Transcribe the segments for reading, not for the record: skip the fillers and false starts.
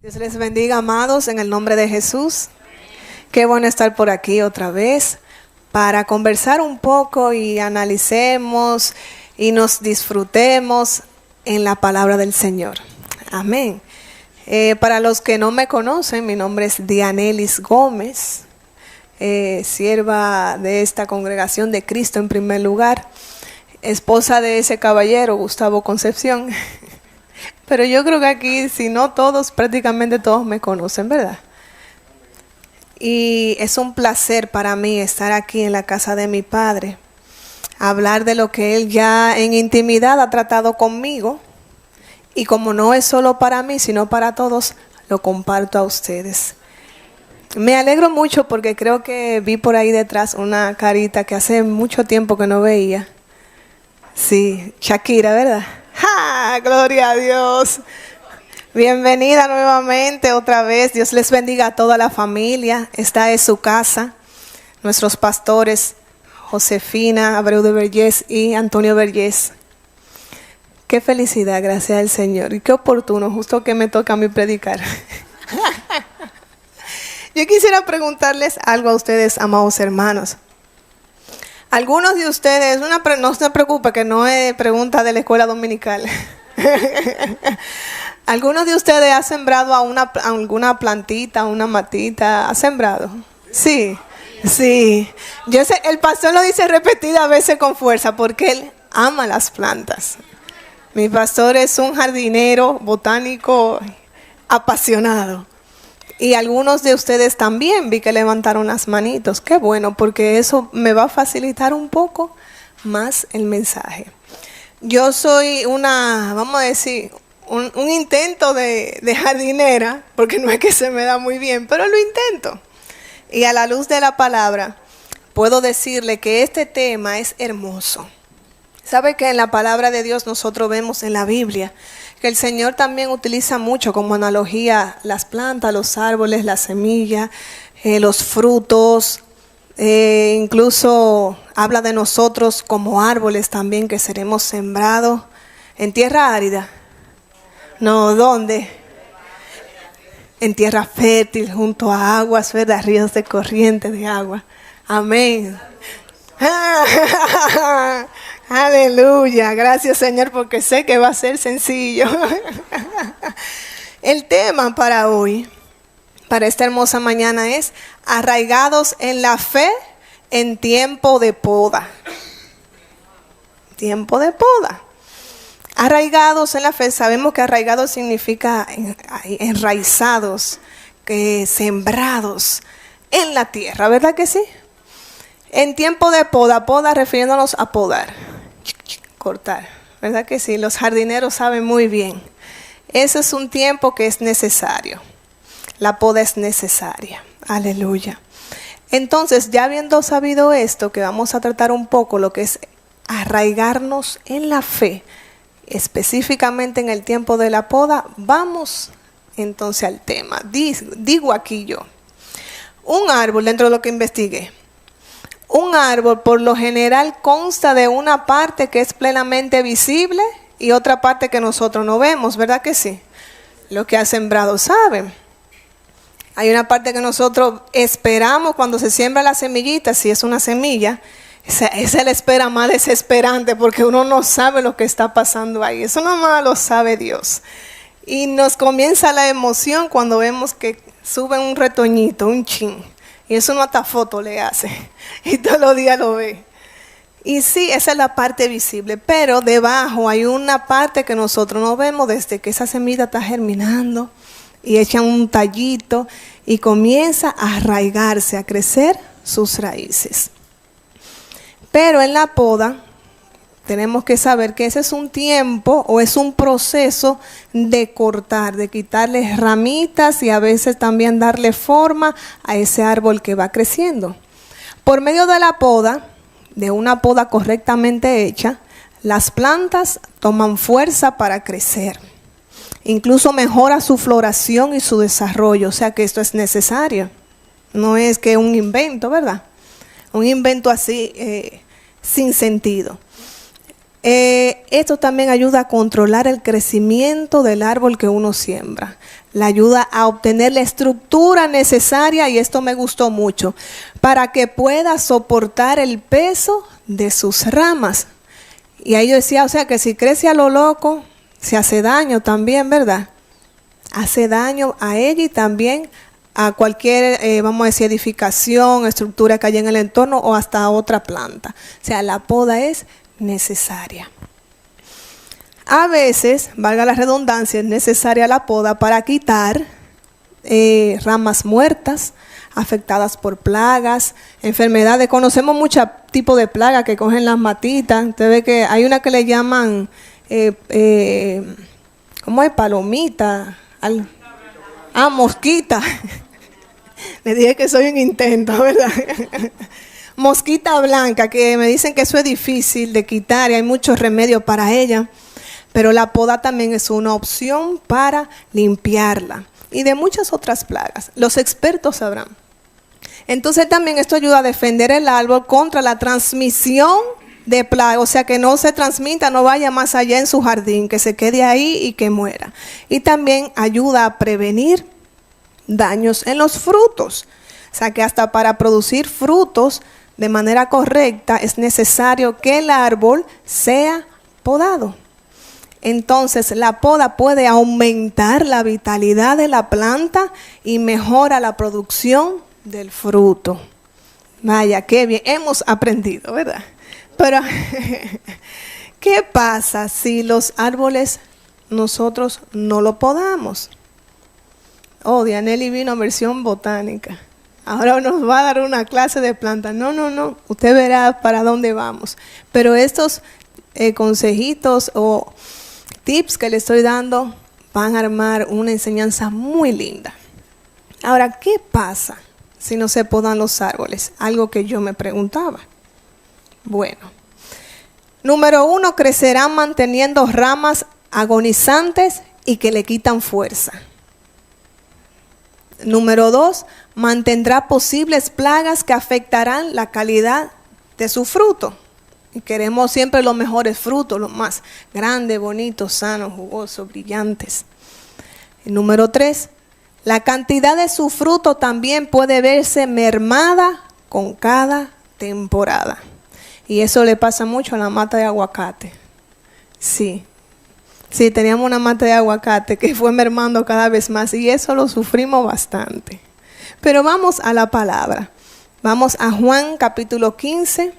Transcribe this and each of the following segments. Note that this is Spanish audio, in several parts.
Dios les bendiga, amados, en el nombre de Jesús. Qué bueno estar por aquí otra vez para conversar un poco y analicemos y nos disfrutemos en la palabra del Señor. Amén. Para los que no me conocen, mi nombre es Dianelis Gómez, sierva de esta congregación de Cristo en primer lugar, esposa de ese caballero, Gustavo Concepción. Pero yo creo que aquí, si no todos, prácticamente todos me conocen, ¿verdad? Y es un placer para mí estar aquí en la casa de mi padre, hablar de lo que él ya en intimidad ha tratado conmigo. Y como no es solo para mí, sino para todos, lo comparto a ustedes. Me alegro mucho porque creo que vi por ahí detrás una carita que hace mucho tiempo que no veía. Sí, Shakira, ¿verdad? ¡Ja! ¡Gloria a Dios! Bienvenida nuevamente otra vez. Dios les bendiga a toda la familia. Esta es su casa. Nuestros pastores, Josefina Abreu de Vergés y Antonio Vergés. Qué felicidad, gracias al Señor. Y qué oportuno, justo que me toca a mí predicar. Yo quisiera preguntarles algo a ustedes, amados hermanos. Algunos de ustedes, no se preocupe que no es pregunta de la escuela dominical. ¿Algunos de ustedes ha sembrado alguna plantita, una matita? ¿Ha sembrado? Sí, sí. Yo sé, el pastor lo dice repetidas veces con fuerza porque él ama las plantas. Mi pastor es un jardinero botánico apasionado. Y algunos de ustedes también vi que levantaron las manitos. Qué bueno, porque eso me va a facilitar un poco más el mensaje. Yo soy vamos a decir, un intento de jardinera, porque no es que se me da muy bien, pero lo intento. Y a la luz de la palabra, puedo decirle que este tema es hermoso. ¿Sabe que en la palabra de Dios nosotros vemos en la Biblia que el Señor también utiliza mucho como analogía las plantas, los árboles, las semillas, los frutos? Incluso habla de nosotros como árboles también que seremos sembrados en tierra árida. No, ¿dónde? En tierra fértil, junto a aguas, ¿verdad? Ríos de corriente de agua. Amén. Aleluya, gracias Señor porque sé que va a ser sencillo. El tema para hoy, para esta hermosa mañana es arraigados en la fe en tiempo de poda. Tiempo de poda. Arraigados en la fe, sabemos que arraigados significa enraizados, sembrados en la tierra, ¿verdad que sí? En tiempo de poda, poda refiriéndonos a podar, cortar, ¿verdad que sí? Los jardineros saben muy bien. Ese es un tiempo que es necesario. La poda es necesaria. Aleluya. Entonces, ya habiendo sabido esto, que vamos a tratar un poco lo que es arraigarnos en la fe, específicamente en el tiempo de la poda, vamos entonces al tema. Digo aquí yo, un árbol, dentro de lo que investigué, un árbol por lo general consta de una parte que es plenamente visible y otra parte que nosotros no vemos, ¿verdad que sí? Lo que ha sembrado saben. Hay una parte que nosotros esperamos cuando se siembra la semillita, si es una semilla, esa es la espera más desesperante porque uno no sabe lo que está pasando ahí. Eso nomás lo sabe Dios. Y nos comienza la emoción cuando vemos que sube un retoñito, un chin. Y eso no hasta foto le hace. Y todos los días lo ve. Y sí, esa es la parte visible. Pero debajo hay una parte que nosotros no vemos desde que esa semilla está germinando. Y echan un tallito y comienza a arraigarse, a crecer sus raíces. Pero en la poda tenemos que saber que ese es un tiempo o es un proceso de cortar, de quitarle ramitas y a veces también darle forma a ese árbol que va creciendo. Por medio de la poda, de una poda correctamente hecha, las plantas toman fuerza para crecer. Incluso mejora su floración y su desarrollo, o sea que esto es necesario. No es que un invento, ¿verdad? Un invento así sin sentido. Esto también ayuda a controlar el crecimiento del árbol que uno siembra. Le ayuda a obtener la estructura necesaria, y esto me gustó mucho, para que pueda soportar el peso de sus ramas. Y ahí yo decía, o sea que si crece a lo loco, se hace daño también, ¿verdad? Hace daño a ella y también a cualquier, vamos a decir, edificación, estructura que haya en el entorno o hasta a otra planta. O sea, la poda es necesaria. A veces, valga la redundancia, es necesaria la poda para quitar ramas muertas, afectadas por plagas, enfermedades. Conocemos muchos tipos de plagas que cogen las matitas. Usted ve que hay una que le llaman, ¿cómo es? Palomita. Mosquita. Le dije que soy un intento, ¿verdad? Mosquita blanca, que me dicen que eso es difícil de quitar y hay muchos remedios para ella. Pero la poda también es una opción para limpiarla. Y de muchas otras plagas. Los expertos sabrán. Entonces también esto ayuda a defender el árbol contra la transmisión de plagas. O sea, que no se transmita, no vaya más allá en su jardín, que se quede ahí y que muera. Y también ayuda a prevenir daños en los frutos. O sea, que hasta para producir frutos de manera correcta es necesario que el árbol sea podado. Entonces, la poda puede aumentar la vitalidad de la planta y mejora la producción del fruto. Vaya, qué bien, hemos aprendido, ¿verdad? Pero, ¿qué pasa si los árboles nosotros no lo podamos? Oh, Dianelli vino en versión botánica. Ahora nos va a dar una clase de plantas. No, usted verá para dónde vamos. Pero estos consejitos o tips que le estoy dando van a armar una enseñanza muy linda. Ahora, ¿qué pasa si no se podan los árboles? Algo que yo me preguntaba. Bueno, número 1, crecerán manteniendo ramas agonizantes y que le quitan fuerza. Número 2, mantendrá posibles plagas que afectarán la calidad de su fruto. Y queremos siempre los mejores frutos, los más grandes, bonitos, sanos, jugosos, brillantes. Y número 3, la cantidad de su fruto también puede verse mermada con cada temporada. Y eso le pasa mucho a la mata de aguacate. Sí, teníamos una mata de aguacate que fue mermando cada vez más y eso lo sufrimos bastante. Pero vamos a la palabra. Vamos a Juan capítulo 15.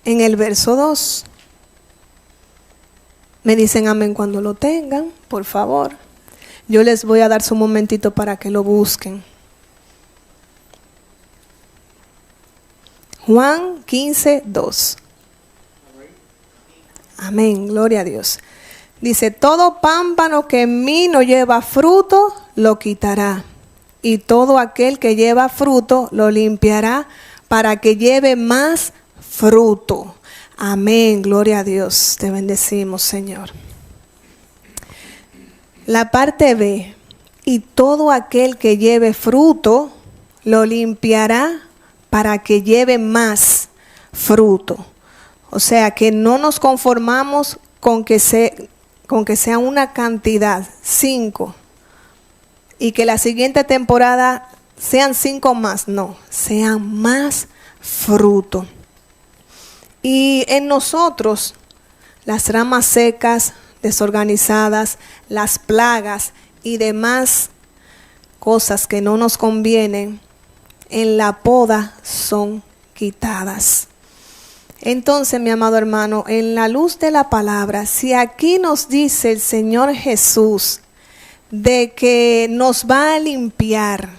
En el verso 2, me dicen amén cuando lo tengan, por favor. Yo les voy a dar su momentito para que lo busquen. Juan 15, 2. Amén, gloria a Dios. Dice, todo pámpano que en mí no lleva fruto, lo quitará. Y todo aquel que lleva fruto, lo limpiará para que lleve más fruto. Amén, gloria a Dios. Te bendecimos, Señor. La parte B, y todo aquel que lleve fruto, lo limpiará para que lleve más fruto. O sea, que no nos conformamos con que sea una cantidad, 5, y que la siguiente temporada sean 5 más. No, sean más fruto. Y en nosotros, las ramas secas, desorganizadas, las plagas y demás cosas que no nos convienen, en la poda son quitadas. Entonces, mi amado hermano, en la luz de la palabra, si aquí nos dice el Señor Jesús de que nos va a limpiar,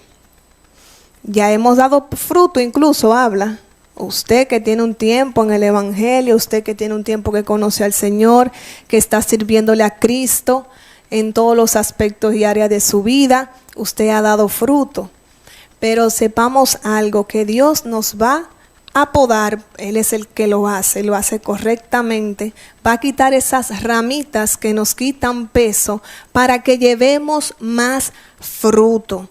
ya hemos dado fruto, incluso habla. Usted que tiene un tiempo en el Evangelio, usted que tiene un tiempo que conoce al Señor, que está sirviéndole a Cristo en todos los aspectos y áreas de su vida, usted ha dado fruto. Pero sepamos algo, que Dios nos va a podar, Él es el que lo hace correctamente, va a quitar esas ramitas que nos quitan peso para que llevemos más fruto.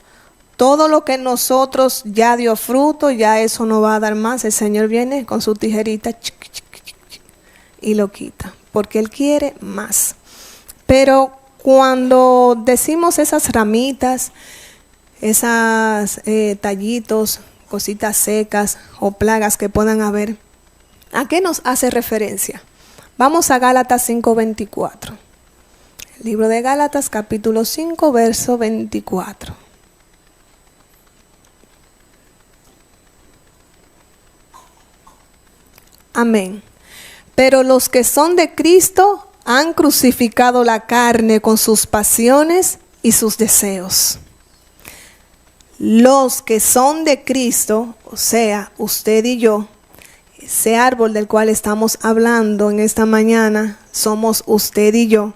Todo lo que en nosotros ya dio fruto, ya eso no va a dar más. El Señor viene con su tijerita y lo quita, porque Él quiere más. Pero cuando decimos esas ramitas, esas tallitos, cositas secas o plagas que puedan haber, ¿a qué nos hace referencia? Vamos a Gálatas 5:24. El libro de Gálatas, capítulo 5, verso 24. Amén. Pero los que son de Cristo han crucificado la carne con sus pasiones y sus deseos. Los que son de Cristo, o sea, usted y yo, ese árbol del cual estamos hablando en esta mañana, somos usted y yo.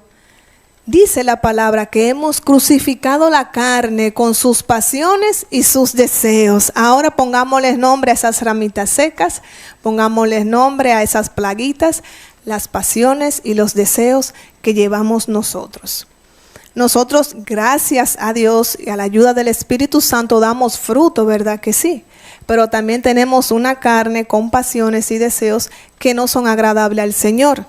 Dice la palabra que hemos crucificado la carne con sus pasiones y sus deseos. Ahora pongámosles nombre a esas ramitas secas, pongámosles nombre a esas plaguitas, las pasiones y los deseos que llevamos nosotros. Nosotros, gracias a Dios y a la ayuda del Espíritu Santo, damos fruto, ¿verdad que sí? Pero también tenemos una carne con pasiones y deseos que no son agradables al Señor,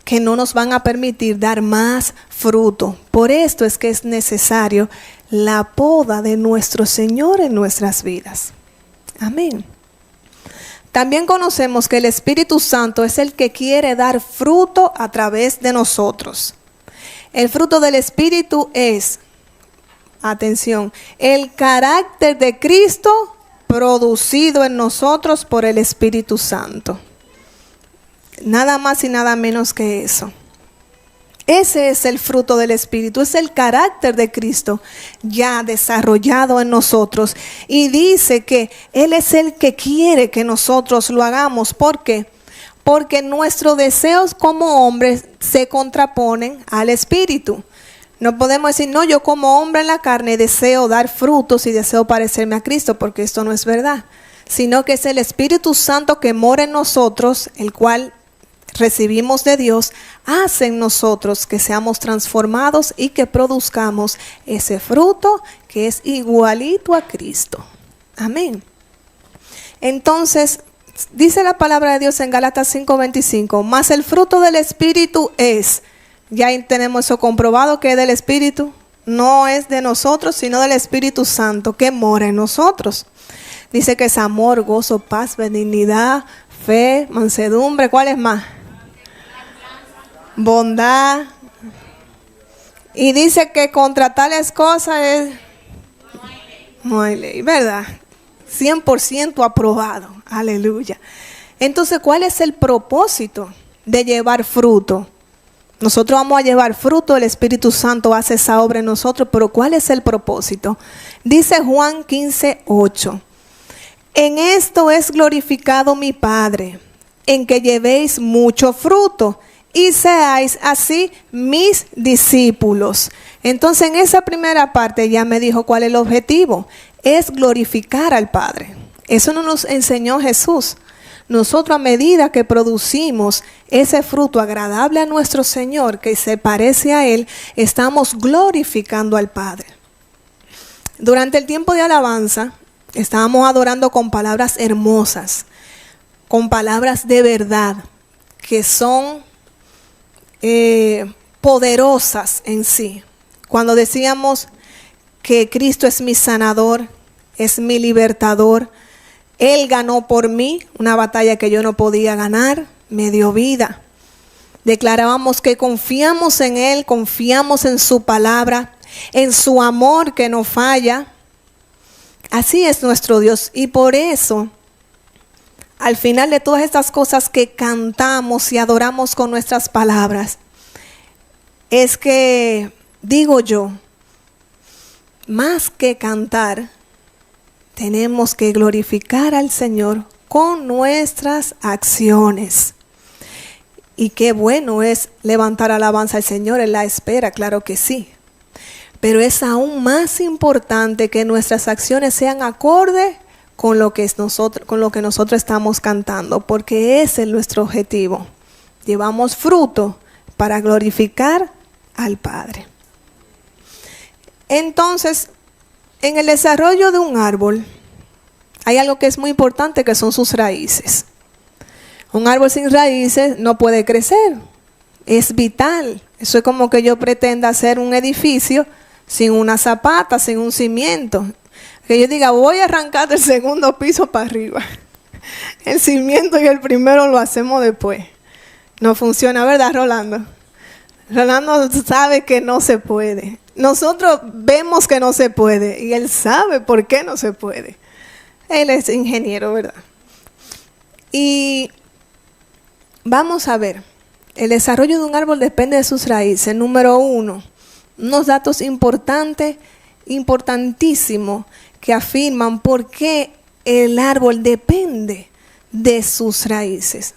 que no nos van a permitir dar más fruto. Por esto es que es necesario la poda de nuestro Señor en nuestras vidas. Amén. También conocemos que el Espíritu Santo es el que quiere dar fruto a través de nosotros. El fruto del Espíritu es, atención, el carácter de Cristo producido en nosotros por el Espíritu Santo. Nada más y nada menos que eso. Ese es el fruto del Espíritu, es el carácter de Cristo ya desarrollado en nosotros. Y dice que Él es el que quiere que nosotros lo hagamos. ¿Por qué? Porque nuestros deseos como hombres se contraponen al Espíritu. No podemos decir, no, yo como hombre en la carne deseo dar frutos y deseo parecerme a Cristo, porque esto no es verdad. Sino que es el Espíritu Santo que mora en nosotros, el cual recibimos de Dios, hace en nosotros que seamos transformados y que produzcamos ese fruto que es igualito a Cristo. Amén. Entonces, dice la palabra de Dios en Gálatas 5:25, mas el fruto del Espíritu es, ya tenemos eso comprobado que es del Espíritu, no es de nosotros, sino del Espíritu Santo que mora en nosotros. Dice que es amor, gozo, paz, benignidad, fe, mansedumbre, ¿cuál es más? Bondad. Y dice que contra tales cosas no hay ley, ¿verdad? 100% aprobado. Aleluya. Entonces, ¿cuál es el propósito de llevar fruto? Nosotros vamos a llevar fruto, el Espíritu Santo hace esa obra en nosotros, pero ¿cuál es el propósito? Dice Juan 15:8. En esto es glorificado mi Padre, en que llevéis mucho fruto y seáis así mis discípulos. Entonces, en esa primera parte ya me dijo cuál es el objetivo. Es glorificar al Padre. Eso no nos enseñó Jesús. Nosotros, a medida que producimos ese fruto agradable a nuestro Señor, que se parece a Él, estamos glorificando al Padre. Durante el tiempo de alabanza, estábamos adorando con palabras hermosas, con palabras de verdad, que son poderosas en sí. Cuando decíamos que Cristo es mi sanador, es mi libertador, Él ganó por mí una batalla que yo no podía ganar, me dio vida. Declarábamos que confiamos en Él, confiamos en su palabra, en su amor que no falla. Así es nuestro Dios, y por eso, al final de todas estas cosas que cantamos y adoramos con nuestras palabras, es que, digo yo, más que cantar, tenemos que glorificar al Señor con nuestras acciones. Y qué bueno es levantar alabanza al Señor en la espera, claro que sí. Pero es aún más importante que nuestras acciones sean acorde con lo que nosotros estamos cantando, porque ese es nuestro objetivo. Llevamos fruto para glorificar al Padre. Entonces, en el desarrollo de un árbol hay algo que es muy importante, que son sus raíces. Un árbol sin raíces no puede crecer. Es vital. Eso es como que yo pretenda hacer un edificio sin una zapata, sin un cimiento. Que yo diga, voy a arrancar del segundo piso para arriba. El cimiento y el primero lo hacemos después. No funciona, ¿verdad, Rolando? Rolando sabe que no se puede. Nosotros vemos que no se puede y él sabe por qué no se puede. Él es ingeniero, ¿verdad? Y vamos a ver, el desarrollo de un árbol depende de sus raíces. Número 1, unos datos importantísimos que afirman por qué el árbol depende de sus raíces.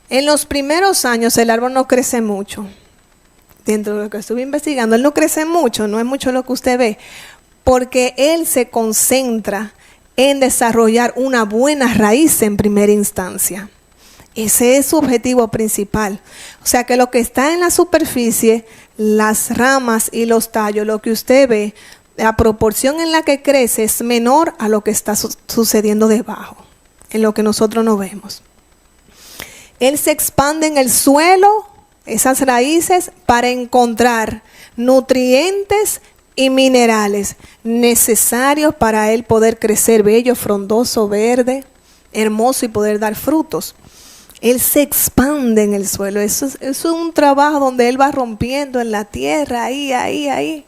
En los primeros años el árbol no crece mucho. Dentro de lo que estuve investigando, él no crece mucho, no es mucho lo que usted ve, porque él se concentra en desarrollar una buena raíz en primera instancia. Ese es su objetivo principal. O sea que lo que está en la superficie, las ramas y los tallos, lo que usted ve, la proporción en la que crece es menor a lo que está sucediendo debajo, en lo que nosotros no vemos. Él se expande en el suelo, esas raíces, para encontrar nutrientes y minerales necesarios para él poder crecer bello, frondoso, verde, hermoso y poder dar frutos. Él se expande en el suelo. Eso es un trabajo donde él va rompiendo en la tierra, ahí,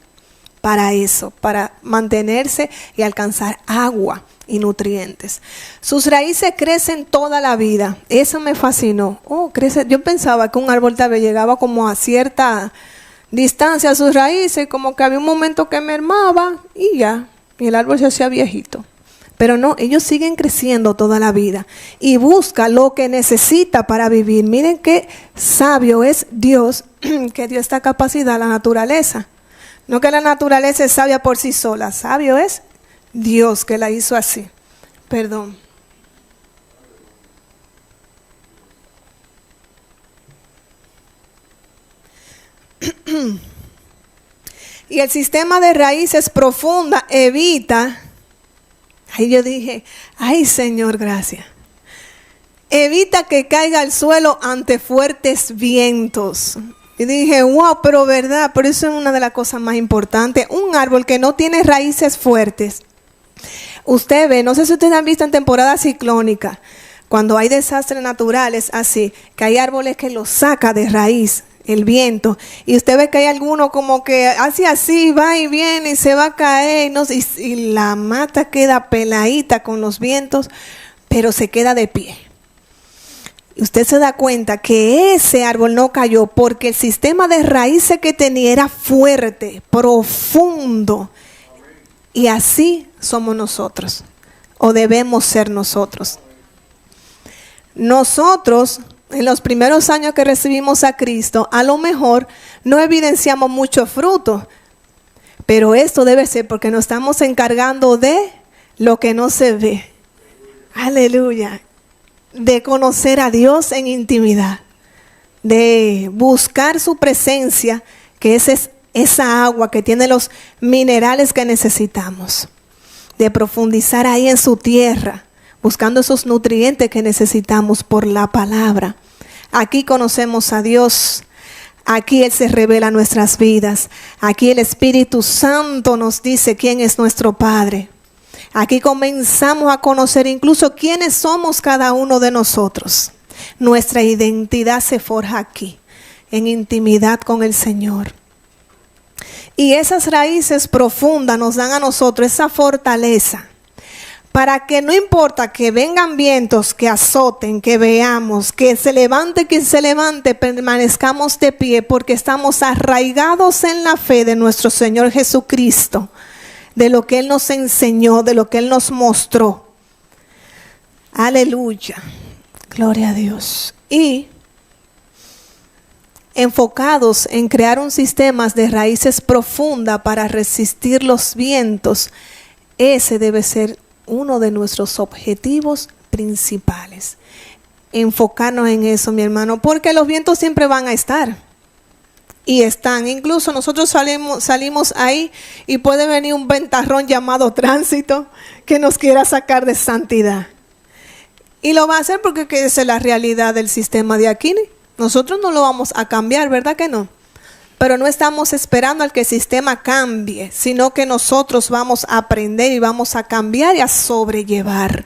para eso, para mantenerse y alcanzar agua y nutrientes. Sus raíces crecen toda la vida. Eso me fascinó. Crece. Yo pensaba que un árbol tal vez llegaba como a cierta distancia a sus raíces, como que había un momento que mermaba y ya, y el árbol se hacía viejito. Pero no, ellos siguen creciendo toda la vida y busca lo que necesita para vivir. Miren qué sabio es Dios, que dio esta capacidad a la naturaleza. No que la naturaleza es sabia por sí sola, sabio es Dios que la hizo así. Perdón. Y el sistema de raíces profunda evita, ahí yo dije, ay Señor, gracias. Evita que caiga al suelo ante fuertes vientos. Y dije, wow, pero verdad, pero eso es una de las cosas más importantes. Un árbol que no tiene raíces fuertes. Usted ve, no sé si ustedes han visto en temporada ciclónica, cuando hay desastres naturales así, que hay árboles que los saca de raíz el viento, y usted ve que hay alguno como que hace así, va y viene y se va a caer, y la mata queda peladita con los vientos, pero se queda de pie. Y usted se da cuenta que ese árbol no cayó porque el sistema de raíces que tenía era fuerte, profundo. Y así somos nosotros, o debemos ser nosotros. Nosotros, en los primeros años que recibimos a Cristo, a lo mejor no evidenciamos mucho fruto, pero esto debe ser porque nos estamos encargando de lo que no se ve. Aleluya. De conocer a Dios en intimidad, de buscar su presencia, que es esa agua que tiene los minerales que necesitamos, de profundizar ahí en su tierra, buscando esos nutrientes que necesitamos por la palabra. Aquí conocemos a Dios, aquí Él se revela en nuestras vidas, aquí el Espíritu Santo nos dice quién es nuestro Padre. Aquí comenzamos a conocer incluso quiénes somos cada uno de nosotros. Nuestra identidad se forja aquí, en intimidad con el Señor. Y esas raíces profundas nos dan a nosotros esa fortaleza para que no importa que vengan vientos, que azoten, que veamos, que se levante quien se levante, permanezcamos de pie porque estamos arraigados en la fe de nuestro Señor Jesucristo, de lo que Él nos enseñó, de lo que Él nos mostró. Aleluya. Gloria a Dios. Y enfocados en crear un sistema de raíces profunda para resistir los vientos, ese debe ser uno de nuestros objetivos principales. Enfocarnos en eso, mi hermano, porque los vientos siempre van a estar. Y están, incluso nosotros salimos ahí y puede venir un ventarrón llamado tránsito que nos quiera sacar de santidad. Y lo va a hacer porque esa es la realidad del sistema de aquí. Nosotros no lo vamos a cambiar, ¿verdad que no? Pero no estamos esperando al que el sistema cambie, sino que nosotros vamos a aprender y vamos a cambiar y a sobrellevar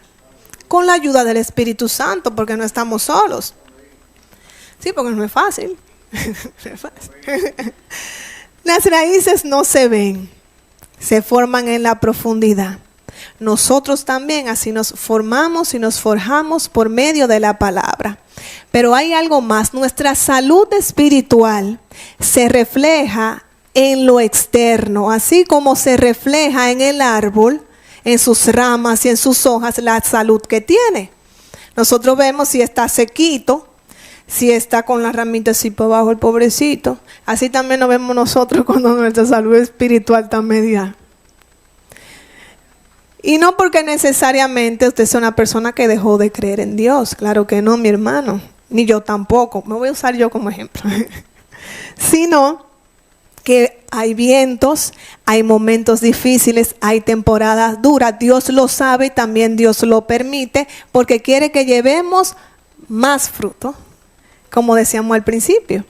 con la ayuda del Espíritu Santo, porque no estamos solos. Sí, porque no es fácil. No es fácil. Las raíces no se ven, se forman en la profundidad. Nosotros también así nos formamos y nos forjamos por medio de la palabra. Pero hay algo más, nuestra salud espiritual se refleja en lo externo, así como se refleja en el árbol, en sus ramas y en sus hojas, la salud que tiene. Nosotros vemos si está sequito, si está con las ramitas así por abajo el pobrecito. Así también nos vemos nosotros cuando nuestra salud espiritual está media. Y no porque necesariamente usted sea una persona que dejó de creer en Dios. Claro que no, mi hermano. Ni yo tampoco. Me voy a usar yo como ejemplo. Sino que hay vientos, hay momentos difíciles, hay temporadas duras. Dios lo sabe y también Dios lo permite porque quiere que llevemos más fruto, como decíamos al principio.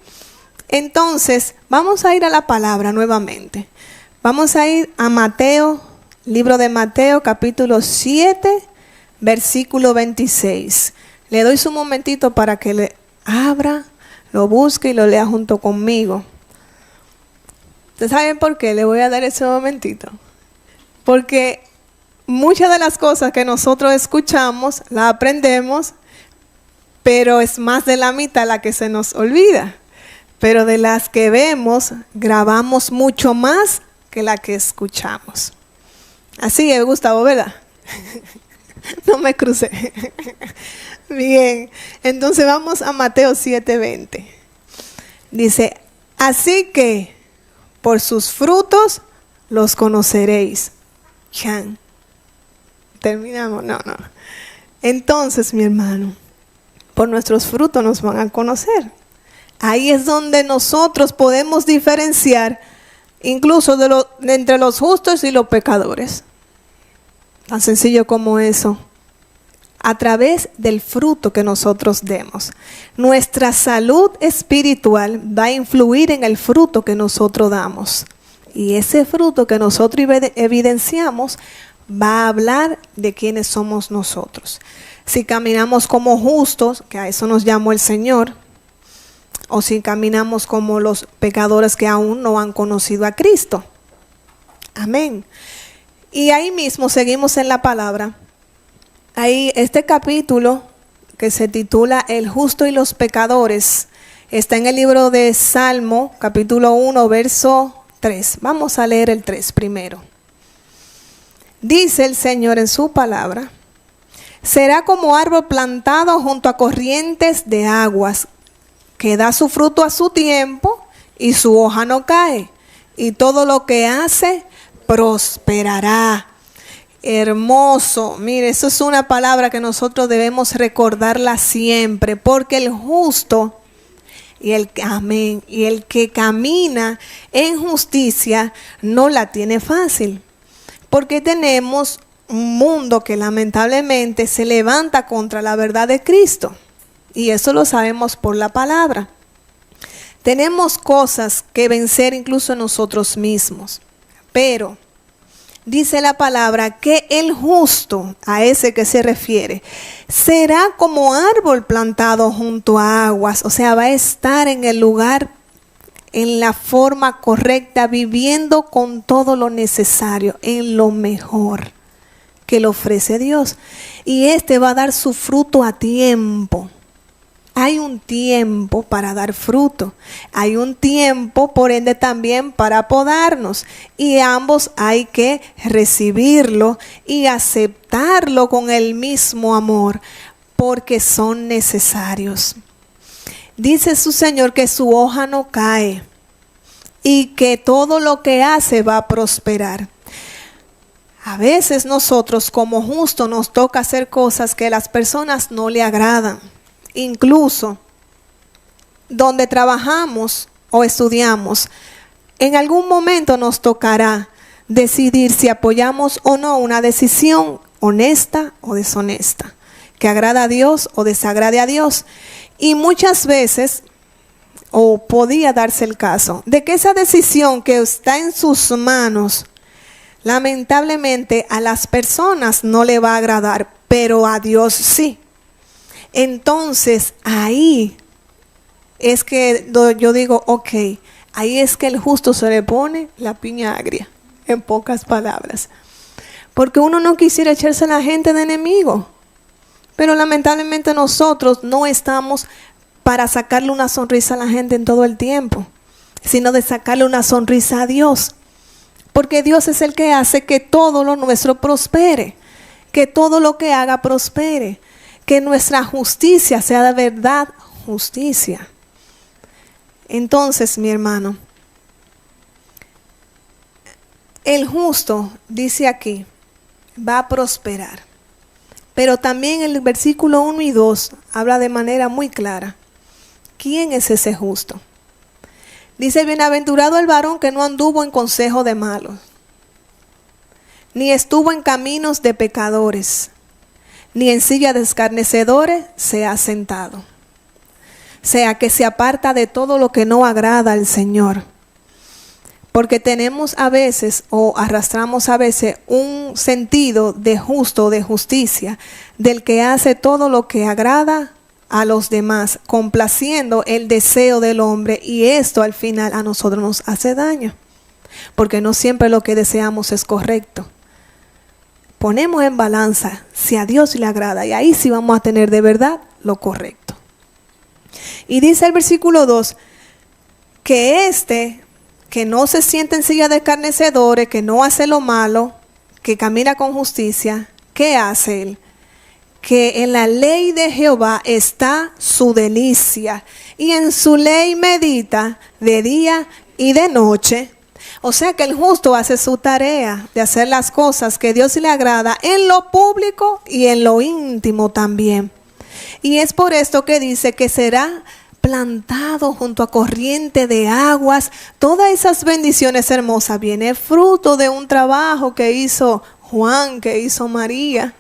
Entonces, vamos a ir a la palabra nuevamente. Vamos a ir a Mateo, libro de Mateo, capítulo 7, versículo 26. Le doy su momentito para que le abra, lo busque y lo lea junto conmigo. ¿Ustedes saben por qué le voy a dar ese momentito? Porque muchas de las cosas que nosotros escuchamos, las aprendemos, pero es más de la mitad la que se nos olvida. Pero de las que vemos, grabamos mucho más que la que escuchamos. Así es, Gustavo, ¿verdad? No me crucé. Bien, entonces vamos a Mateo 7:20. Dice, así que por sus frutos los conoceréis. Chan. Terminamos, no. Entonces, mi hermano, por nuestros frutos nos van a conocer. Ahí es donde nosotros podemos diferenciar incluso entre los justos y los pecadores. Tan sencillo como eso. A través del fruto que nosotros demos. Nuestra salud espiritual va a influir en el fruto que nosotros damos. Y ese fruto que nosotros evidenciamos va a hablar de quiénes somos nosotros. Si caminamos como justos, que a eso nos llamó el Señor, o si caminamos como los pecadores que aún no han conocido a Cristo. Amén. Y ahí mismo seguimos en la palabra. Ahí este capítulo que se titula El justo y los pecadores está en el libro de Salmo, capítulo 1, verso 3. Vamos a leer el 3 primero. Dice el Señor en su palabra: será como árbol plantado junto a corrientes de aguas, que da su fruto a su tiempo y su hoja no cae, y todo lo que hace prosperará. Hermoso, mire, eso es una palabra que nosotros debemos recordarla siempre, porque el justo y el que camina en justicia no la tiene fácil, porque tenemos un mundo que lamentablemente se levanta contra la verdad de Cristo. Y eso lo sabemos por la palabra. Tenemos cosas que vencer incluso nosotros mismos. Pero dice la palabra que el justo, a ese que se refiere, será como árbol plantado junto a aguas. O sea, va a estar en el lugar, en la forma correcta, viviendo con todo lo necesario, en lo mejor que le ofrece Dios. Y este va a dar su fruto a tiempo. Hay un tiempo para dar fruto. Hay un tiempo, por ende, también para podarnos. Y ambos hay que recibirlo y aceptarlo con el mismo amor, porque son necesarios. Dice su Señor que su hoja no cae y que todo lo que hace va a prosperar. A veces nosotros como justos nos toca hacer cosas que a las personas no le agradan. Incluso donde trabajamos o estudiamos, en algún momento nos tocará decidir si apoyamos o no una decisión honesta o deshonesta. que agrada a Dios o desagrade a Dios. Y muchas veces, o podía darse el caso, de que esa decisión que está en sus manos, lamentablemente a las personas no le va a agradar, pero a Dios sí. Entonces ahí es que yo digo, ok, ahí es que el justo se le pone la piña agria, en pocas palabras. Porque uno no quisiera echarse a la gente de enemigo. Pero lamentablemente nosotros no estamos para sacarle una sonrisa a la gente en todo el tiempo, sino de sacarle una sonrisa a Dios. Porque Dios es el que hace que todo lo nuestro prospere, que todo lo que haga prospere, que nuestra justicia sea de verdad justicia. Entonces, mi hermano, el justo, dice aquí, va a prosperar. Pero también el versículo 1 y 2 habla de manera muy clara. ¿Quién es ese justo? Dice, bienaventurado el varón que no anduvo en consejo de malos, ni estuvo en caminos de pecadores, ni en silla de escarnecedores se ha sentado. O sea, que se aparta de todo lo que no agrada al Señor. Porque tenemos a veces, o arrastramos a veces, un sentido de justo, de justicia, del que hace todo lo que agrada a los demás, complaciendo el deseo del hombre, y esto al final a nosotros nos hace daño, porque no siempre lo que deseamos es correcto. Ponemos en balanza si a Dios le agrada, y ahí sí vamos a tener de verdad lo correcto. Y dice el versículo 2, que que no se sienta en silla de escarnecedores, que no hace lo malo, que camina con justicia, ¿qué hace él? Que en la ley de Jehová está su delicia, y en su ley medita de día y de noche. O sea que el justo hace su tarea de hacer las cosas que Dios le agrada en lo público y en lo íntimo también. Y es por esto que dice que será plantado junto a corriente de aguas. Todas esas bendiciones hermosas viene fruto de un trabajo que hizo Juan, que hizo María,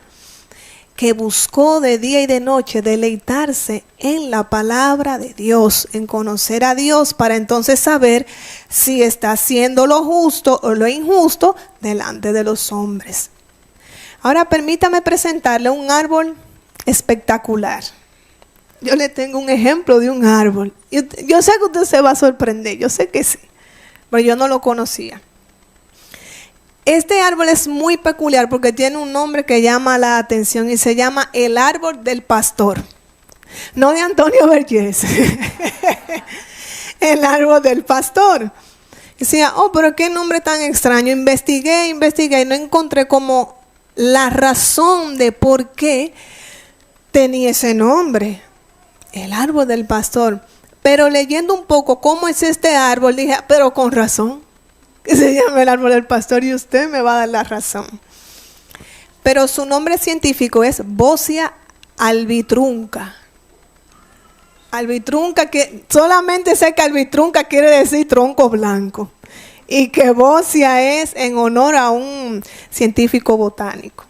que buscó de día y de noche deleitarse en la palabra de Dios, en conocer a Dios, para entonces saber si está haciendo lo justo o lo injusto delante de los hombres. Ahora permítame presentarle un árbol espectacular. Yo le tengo un ejemplo de un árbol. Yo sé que usted se va a sorprender, yo sé que sí, pero yo no lo conocía. Este árbol es muy peculiar porque tiene un nombre que llama la atención y se llama el árbol del pastor. No de Antonio Vergés. El árbol del pastor. Y decía, pero qué nombre tan extraño. Investigué y no encontré como la razón de por qué tenía ese nombre. El árbol del pastor. Pero leyendo un poco cómo es este árbol, dije, pero con razón que se llama el árbol del pastor, y usted me va a dar la razón. Pero su nombre científico es Boscia albitrunca. Albitrunca, que solamente sé que albitrunca quiere decir tronco blanco, y que Boscia es en honor a un científico botánico.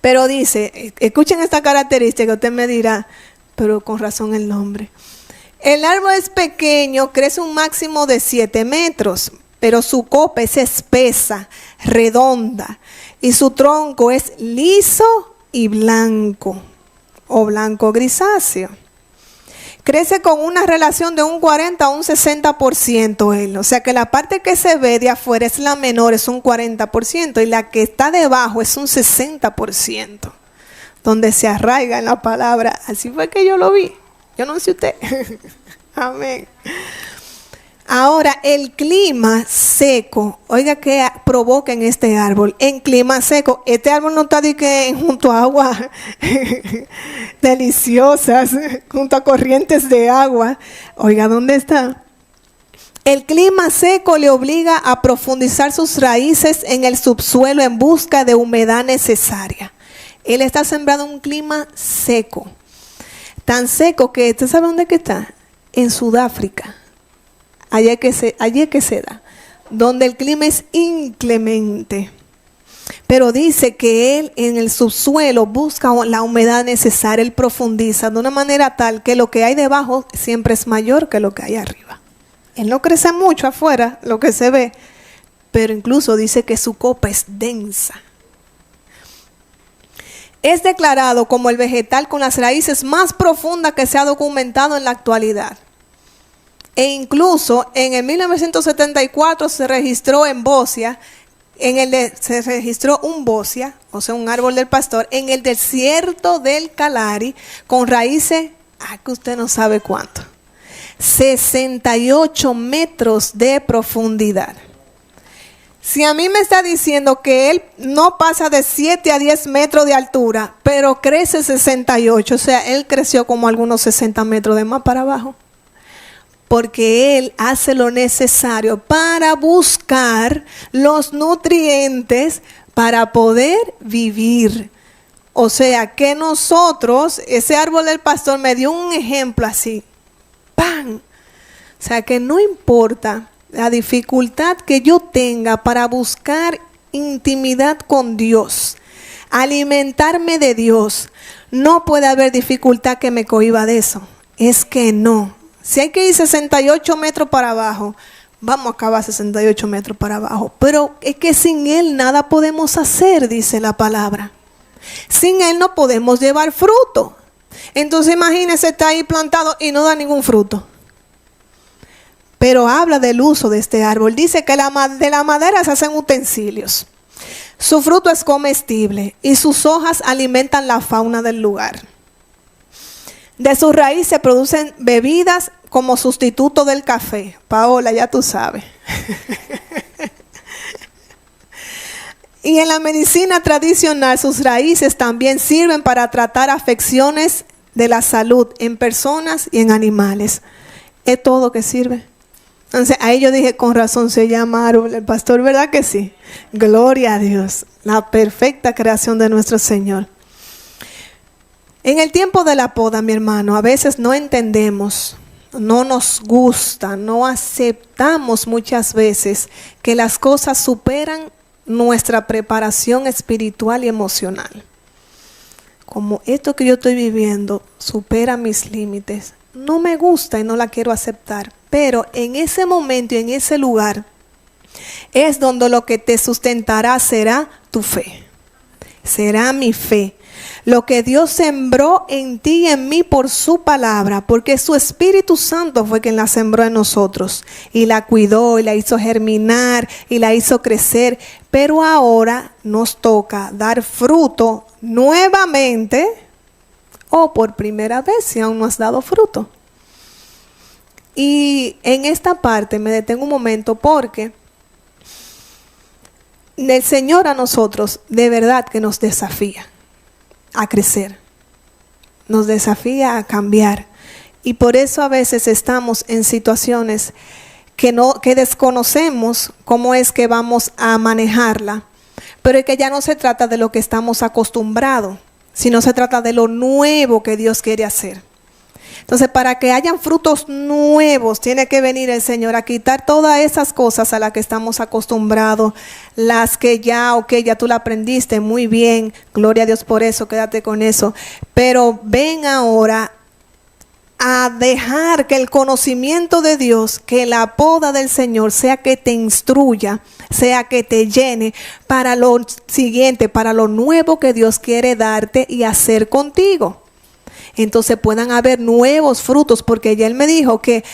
Pero dice, escuchen esta característica, usted me dirá, pero con razón el nombre. El árbol es pequeño, crece un máximo de 7 metros, pero su copa es espesa, redonda, y su tronco es liso y blanco, o blanco grisáceo. Crece con una relación de un 40 a un 60% él. O sea que la parte que se ve de afuera es la menor, es un 40%, y la que está debajo es un 60%, donde se arraiga en la palabra. Así fue que yo lo vi. Yo no sé usted. Amén. Ahora, el clima seco, oiga que provoca en este árbol. En clima seco, este árbol no está junto a aguas deliciosas, junto a corrientes de agua. Oiga, ¿dónde está? El clima seco le obliga a profundizar sus raíces en el subsuelo en busca de humedad necesaria. Él está sembrado en un clima seco. Tan seco que, ¿usted sabe dónde que está? En Sudáfrica. Allí es que se da, donde el clima es inclemente. Pero dice que Él en el subsuelo busca la humedad necesaria. Él profundiza de una manera tal que lo que hay debajo siempre es mayor que lo que hay arriba. Él no crece mucho afuera, lo que se ve, pero incluso dice que su copa es densa. Es declarado como el vegetal con las raíces más profundas que se ha documentado en la actualidad. E incluso en el 1974 se registró en Bocia, se registró un bocia, o sea, un árbol del pastor, en el desierto del Calari, con raíces, que usted no sabe cuánto, 68 metros de profundidad. Si a mí me está diciendo que él no pasa de 7 a 10 metros de altura, pero crece 68, o sea, él creció como algunos 60 metros de más para abajo. Porque Él hace lo necesario para buscar los nutrientes para poder vivir. O sea que nosotros, ese árbol del pastor me dio un ejemplo así. ¡Pam! O sea que no importa la dificultad que yo tenga para buscar intimidad con Dios, alimentarme de Dios, no puede haber dificultad que me cohíba de eso. Es que no. Si hay que ir 68 metros para abajo, vamos a acabar 68 metros para abajo. Pero es que sin Él nada podemos hacer, dice la palabra. Sin Él no podemos llevar fruto. Entonces imagínese, está ahí plantado y no da ningún fruto. Pero habla del uso de este árbol. Dice que de la madera se hacen utensilios. Su fruto es comestible y sus hojas alimentan la fauna del lugar. De sus raíces se producen bebidas como sustituto del café. Paola, ya tú sabes. Y en la medicina tradicional sus raíces también sirven para tratar afecciones de la salud en personas y en animales. Es todo que sirve. Entonces ahí yo dije, con razón se llama árbol el pastor, ¿verdad que sí? Gloria a Dios, la perfecta creación de nuestro Señor. En el tiempo de la poda, mi hermano, a veces no entendemos, no nos gusta, no aceptamos muchas veces que las cosas superan nuestra preparación espiritual y emocional. Como esto que yo estoy viviendo supera mis límites, no me gusta y no la quiero aceptar. Pero en ese momento y en ese lugar es donde lo que te sustentará será tu fe, será mi fe. Lo que Dios sembró en ti y en mí por su palabra, porque su Espíritu Santo fue quien la sembró en nosotros y la cuidó y la hizo germinar y la hizo crecer. Pero ahora nos toca dar fruto nuevamente o por primera vez si aún no has dado fruto. Y en esta parte me detengo un momento porque el Señor a nosotros de verdad que nos desafía a crecer, nos desafía a cambiar, y por eso a veces estamos en situaciones que desconocemos cómo es que vamos a manejarla, pero es que ya no se trata de lo que estamos acostumbrados, sino se trata de lo nuevo que Dios quiere hacer. Entonces, para que hayan frutos nuevos, tiene que venir el Señor a quitar todas esas cosas a las que estamos acostumbrados, las que ya tú la aprendiste muy bien, gloria a Dios por eso, quédate con eso. Pero ven ahora a dejar que el conocimiento de Dios, que la poda del Señor sea que te instruya, sea que te llene para lo siguiente, para lo nuevo que Dios quiere darte y hacer contigo. Entonces puedan haber nuevos frutos, porque ya Él me dijo que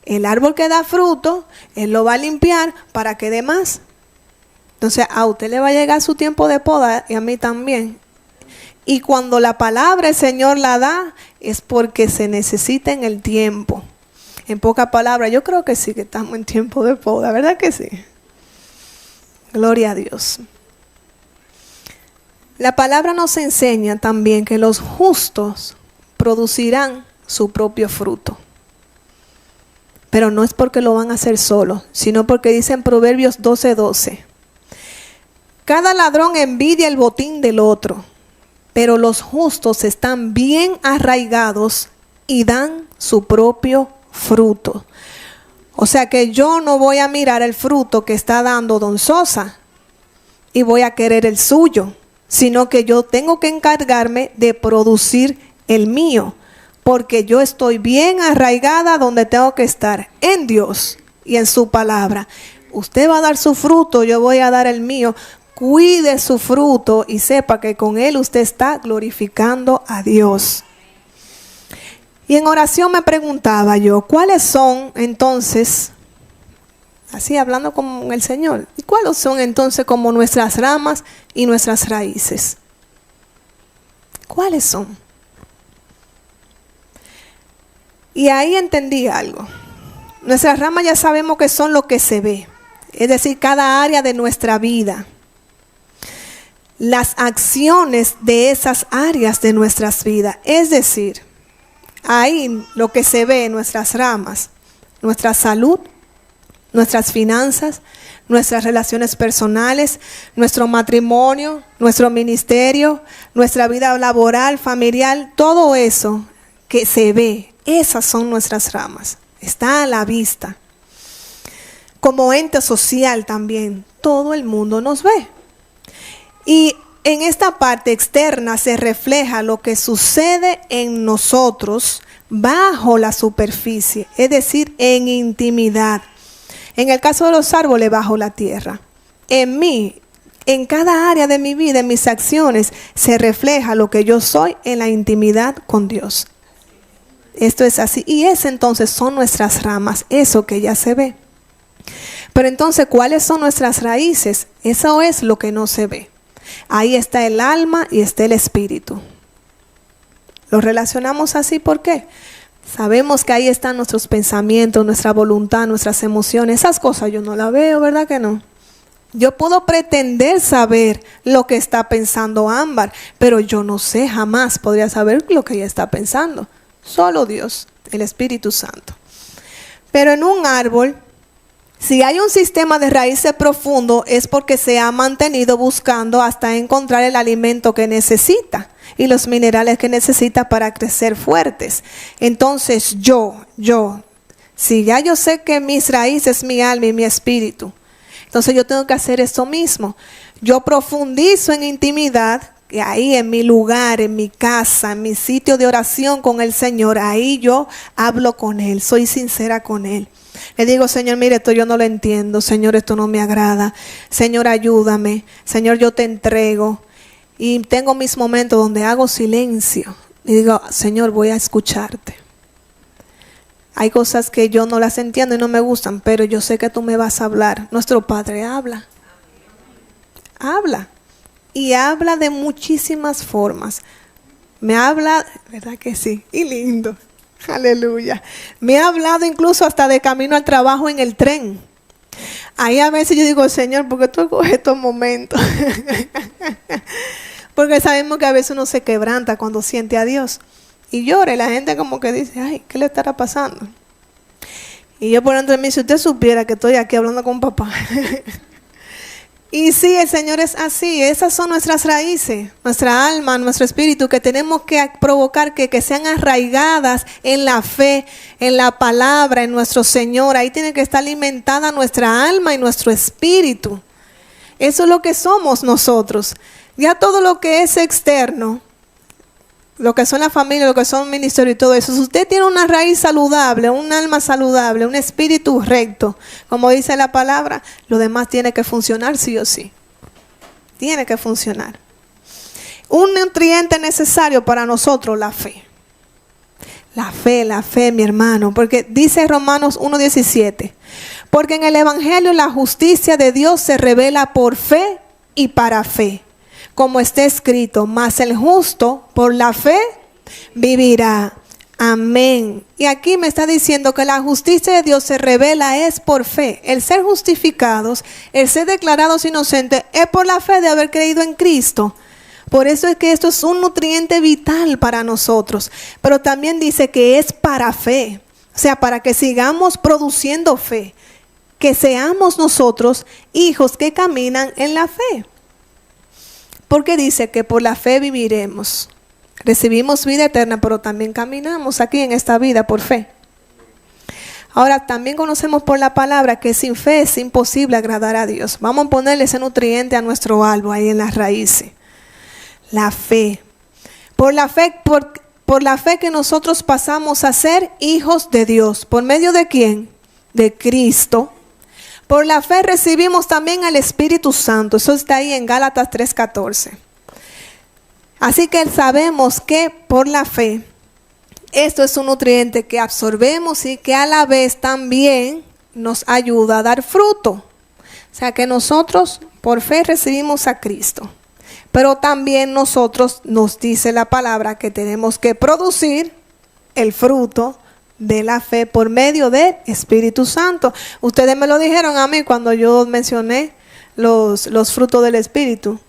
el árbol que da fruto, Él lo va a limpiar para que dé más. Entonces a usted le va a llegar su tiempo de poda y a mí también. Y cuando la palabra el Señor la da, es porque se necesita en el tiempo. En pocas palabras, yo creo que sí que estamos en tiempo de poda, ¿verdad que sí? Gloria a Dios. La palabra nos enseña también que los justos producirán su propio fruto. Pero no es porque lo van a hacer solos, sino porque dice en Proverbios 12:12. Cada ladrón envidia el botín del otro, pero los justos están bien arraigados y dan su propio fruto. O sea que yo no voy a mirar el fruto que está dando don Sosa. y voy a querer el suyo, sino que yo tengo que encargarme de producir el mío, porque yo estoy bien arraigada donde tengo que estar, en Dios y en su palabra. Usted va a dar su fruto, yo voy a dar el mío. Cuide su fruto y sepa que con él usted está glorificando a Dios. Y en oración me preguntaba yo, ¿cuáles son entonces, así hablando con el Señor, ¿y cuáles son entonces como nuestras ramas y nuestras raíces? ¿Cuáles son? Y ahí entendí algo. Nuestras ramas ya sabemos que son lo que se ve, es decir, cada área de nuestra vida. Las acciones de esas áreas de nuestras vidas, es decir, ahí lo que se ve en nuestras ramas, nuestra salud, nuestras finanzas, nuestras relaciones personales, nuestro matrimonio, nuestro ministerio, nuestra vida laboral, familiar, todo eso que se ve, esas son nuestras ramas, está a la vista. Como ente social también, todo el mundo nos ve. Y en esta parte externa se refleja lo que sucede en nosotros bajo la superficie, es decir, en intimidad. En el caso de los árboles, bajo la tierra. En mí, en cada área de mi vida, en mis acciones, se refleja lo que yo soy en la intimidad con Dios. Esto es así. Y ese entonces son nuestras ramas, eso que ya se ve. Pero entonces, ¿cuáles son nuestras raíces? Eso es lo que no se ve. Ahí está el alma y está el espíritu. Lo relacionamos así, ¿por qué? Sabemos que ahí están nuestros pensamientos, nuestra voluntad, nuestras emociones. Esas cosas yo no las veo, ¿verdad que no? Yo puedo pretender saber lo que está pensando Ámbar, pero yo no sé, jamás podría saber lo que ella está pensando. Solo Dios, el Espíritu Santo. Pero en un árbol, si hay un sistema de raíces profundo, es porque se ha mantenido buscando hasta encontrar el alimento que necesita y los minerales que necesita para crecer fuertes. Entonces si ya yo sé que mis raíces, mi alma y mi espíritu, entonces yo tengo que hacer eso mismo. Yo profundizo en intimidad, y ahí en mi lugar, en mi casa, en mi sitio de oración con el Señor, ahí yo hablo con Él, soy sincera con Él. Le digo, Señor, mire, esto yo no lo entiendo. Señor, esto no me agrada. Señor, ayúdame. Señor, yo te entrego. Y tengo mis momentos donde hago silencio. Y digo, Señor, voy a escucharte. Hay cosas que yo no las entiendo y no me gustan, pero yo sé que tú me vas a hablar. Nuestro Padre habla. Habla. Y habla de muchísimas formas. Me habla, ¿verdad que sí? Y lindo. Aleluya. Me ha hablado incluso hasta de camino al trabajo en el tren. Ahí a veces yo digo, Señor, ¿por qué tú coges estos momentos? Porque sabemos que a veces uno se quebranta cuando siente a Dios. Y llora y la gente como que dice, ay, ¿qué le estará pasando? Y yo por dentro de mí, si usted supiera que estoy aquí hablando con papá. Y sí, el Señor es así. Esas son nuestras raíces, nuestra alma, nuestro espíritu, que tenemos que provocar que sean arraigadas en la fe, en la palabra, en nuestro Señor. Ahí tiene que estar alimentada nuestra alma y nuestro espíritu. Eso es lo que somos nosotros. Ya todo lo que es externo, lo que son la familia, lo que son ministerios y todo eso. Si usted tiene una raíz saludable, un alma saludable, un espíritu recto, como dice la palabra, lo demás tiene que funcionar sí o sí. Tiene que funcionar. Un nutriente necesario para nosotros, la fe. La fe, mi hermano. Porque dice Romanos 1:17. Porque en el Evangelio la justicia de Dios se revela por fe y para fe. Como está escrito, mas el justo por la fe vivirá. Amén. Y aquí me está diciendo que la justicia de Dios se revela es por fe. El ser justificados, el ser declarados inocentes, es por la fe de haber creído en Cristo. Por eso es que esto es un nutriente vital para nosotros. Pero también dice que es para fe. O sea, para que sigamos produciendo fe. Que seamos nosotros hijos que caminan en la fe. Porque dice que por la fe viviremos. Recibimos vida eterna, pero también caminamos aquí en esta vida por fe. Ahora, también conocemos por la palabra que sin fe es imposible agradar a Dios. Vamos a ponerle ese nutriente a nuestro árbol ahí en las raíces. La fe. Por la fe que nosotros pasamos a ser hijos de Dios. ¿Por medio de quién? De Cristo. Por la fe recibimos también al Espíritu Santo. Eso está ahí en Gálatas 3:14. Así que sabemos que por la fe, esto es un nutriente que absorbemos y que a la vez también nos ayuda a dar fruto. O sea que nosotros por fe recibimos a Cristo. Pero también nosotros nos dice la palabra que tenemos que producir el fruto de la fe por medio del Espíritu Santo. Ustedes me lo dijeron a mí cuando yo mencioné los frutos del Espíritu.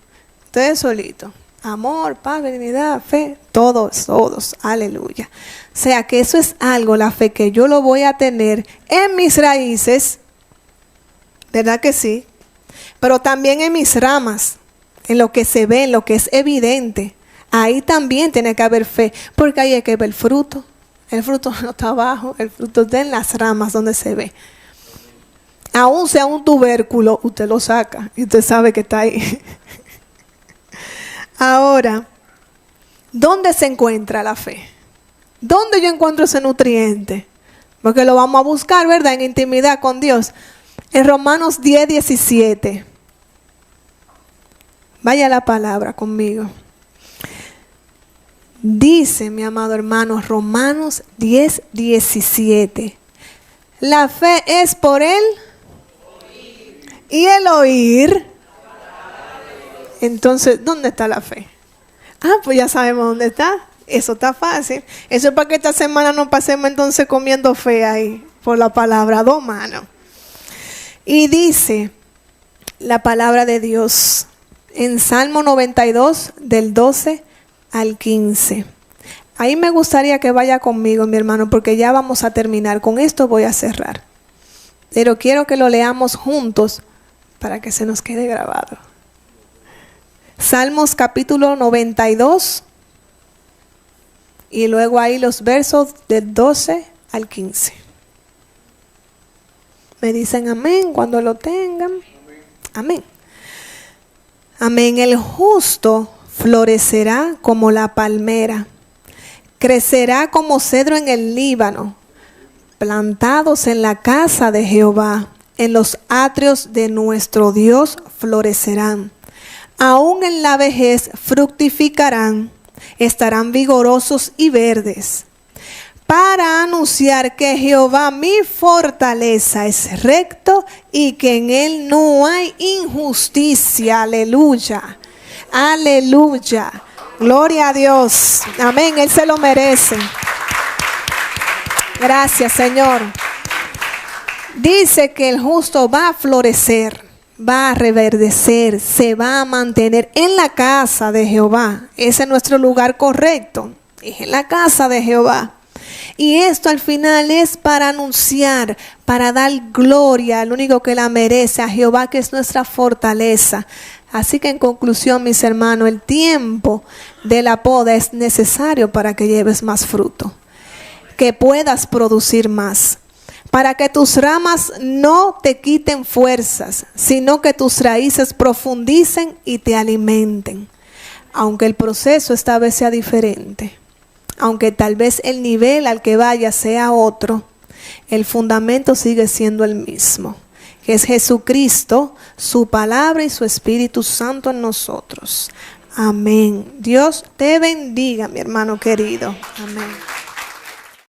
Ustedes solitos. Amor, paz, benignidad, fe, todos, aleluya. O sea que eso es algo, la fe que yo lo voy a tener en mis raíces, ¿verdad que sí? Pero también en mis ramas, en lo que se ve, en lo que es evidente. Ahí también tiene que haber fe, porque ahí hay que ver el fruto. El fruto no está abajo, el fruto está en las ramas donde se ve. Aún sea un tubérculo, usted lo saca y usted sabe que está ahí. Ahora, ¿dónde se encuentra la fe? ¿Dónde yo encuentro ese nutriente? Porque lo vamos a buscar, ¿verdad? En intimidad con Dios. En Romanos 10:17. Vaya la palabra conmigo. Dice, mi amado hermano, Romanos 10:17. La fe es por el oír. Y el oír. Entonces, ¿dónde está la fe? Pues ya sabemos dónde está. Eso está fácil. Eso es para que esta semana no pasemos entonces comiendo fe ahí por la palabra, 2 manos. Y dice la palabra de Dios en Salmo 92 del 12 al 15. Ahí me gustaría que vaya conmigo, mi hermano, porque ya vamos a terminar. Con esto voy a cerrar. Pero quiero que lo leamos juntos para que se nos quede grabado. Salmos capítulo 92 y luego ahí los versos del 12 al 15. Me dicen amén cuando lo tengan. Amén. Amén. El justo florecerá como la palmera, crecerá como cedro en el Líbano, plantados en la casa de Jehová, en los atrios de nuestro Dios florecerán. Aún en la vejez fructificarán, estarán vigorosos y verdes, para anunciar que Jehová mi fortaleza es recto y que en él no hay injusticia. Aleluya. Aleluya. Gloria a Dios. Amén. Él se lo merece. Gracias, Señor. Dice que el justo va a florecer, va a reverdecer, se va a mantener en la casa de Jehová. Ese es nuestro lugar correcto. Es en la casa de Jehová. Y esto al final es para anunciar, para dar gloria al único que la merece, a Jehová, que es nuestra fortaleza. Así que en conclusión, mis hermanos, el tiempo de la poda es necesario para que lleves más fruto, que puedas producir más, para que tus ramas no te quiten fuerzas, sino que tus raíces profundicen y te alimenten. Aunque el proceso esta vez sea diferente, aunque tal vez el nivel al que vaya sea otro, el fundamento sigue siendo el mismo, que es Jesucristo, su palabra y su Espíritu Santo en nosotros. Amén. Dios te bendiga, mi hermano querido. Amén.